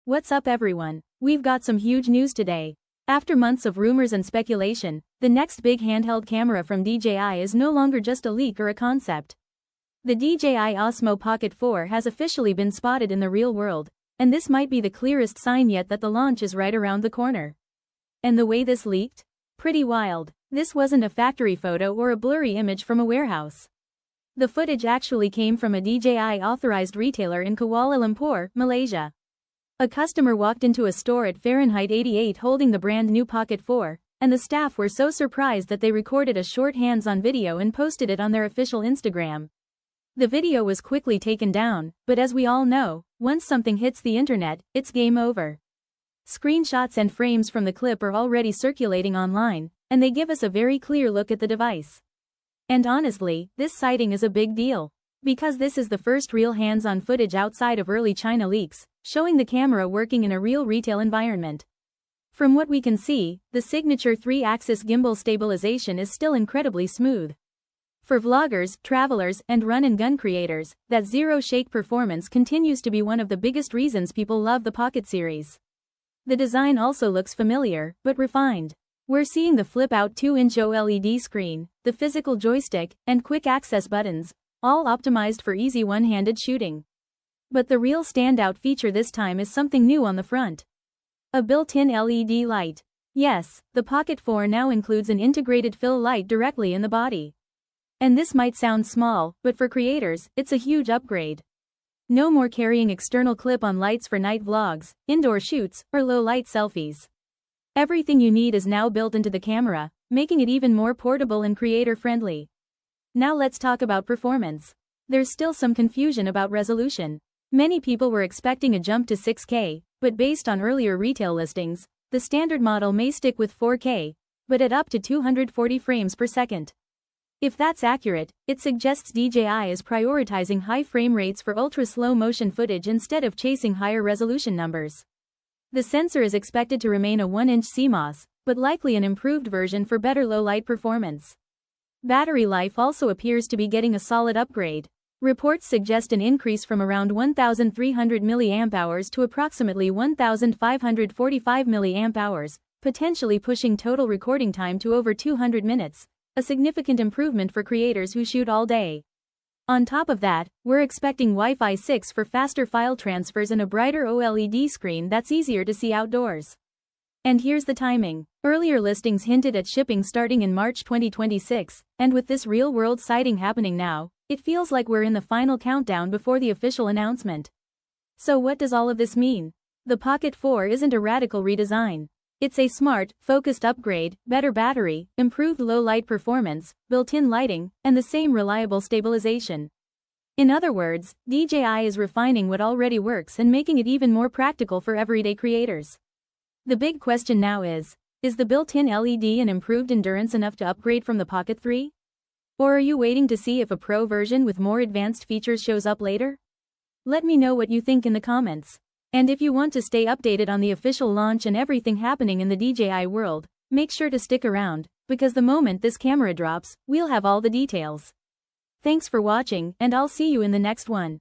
What's up everyone? We've got some huge news today. After months of rumors and speculation, the next big handheld camera from DJI is no longer just a leak or a concept. The DJI Osmo Pocket 4 has officially been spotted in the real world, and this might be the clearest sign yet that the launch is right around the corner. And the way this leaked? Pretty wild. This wasn't a factory photo or a blurry image from a warehouse. The footage actually came from a DJI authorized retailer in Kuala Lumpur, Malaysia. A customer walked into a store at Fahrenheit 88 holding the brand new Pocket 4, and the staff were so surprised that they recorded a short hands-on video and posted it on their official Instagram. The video was quickly taken down, but as we all know, once something hits the internet, it's game over. Screenshots and frames from the clip are already circulating online, and they give us a very clear look at the device. And honestly, this sighting is a big deal. Because this is the first real hands-on footage outside of early China leaks, showing the camera working in a real retail environment. From what we can see, the signature 3-axis gimbal stabilization is still incredibly smooth. For vloggers, travelers, and run-and-gun creators, that zero-shake performance continues to be one of the biggest reasons people love the Pocket series. The design also looks familiar, but refined. We're seeing the flip-out 2-inch OLED screen, the physical joystick, and quick-access buttons, all optimized for easy one-handed shooting. But the real standout feature this time is something new on the front. A built-in LED light. Yes, the Pocket 4 now includes an integrated fill light directly in the body. And this might sound small, but for creators, it's a huge upgrade. No more carrying external clip-on lights for night vlogs, indoor shoots, or low-light selfies. Everything you need is now built into the camera, making it even more portable and creator-friendly. Now let's talk about performance. There's still some confusion about resolution. Many people were expecting a jump to 6K, but based on earlier retail listings, the standard model may stick with 4K, but at up to 240 frames per second. If that's accurate, it suggests DJI is prioritizing high frame rates for ultra-slow motion footage instead of chasing higher resolution numbers. The sensor is expected to remain a 1-inch CMOS, but likely an improved version for better low-light performance. Battery life also appears to be getting a solid upgrade. Reports suggest an increase from around 1,300 mAh to approximately 1,545 mAh, potentially pushing total recording time to over 200 minutes, a significant improvement for creators who shoot all day. On top of that, we're expecting Wi-Fi 6 for faster file transfers and a brighter OLED screen that's easier to see outdoors. And here's the timing. Earlier listings hinted at shipping starting in March 2026, and with this real-world sighting happening now, it feels like we're in the final countdown before the official announcement. So what does all of this mean? The Pocket 4 isn't a radical redesign. It's a smart, focused upgrade, better battery, improved low-light performance, built-in lighting, and the same reliable stabilization. In other words, DJI is refining what already works and making it even more practical for everyday creators. The big question now is the built-in LED and improved endurance enough to upgrade from the Pocket 3? Or are you waiting to see if a Pro version with more advanced features shows up later? Let me know what you think in the comments. And if you want to stay updated on the official launch and everything happening in the DJI world, make sure to stick around, because the moment this camera drops, we'll have all the details. Thanks for watching, and I'll see you in the next one.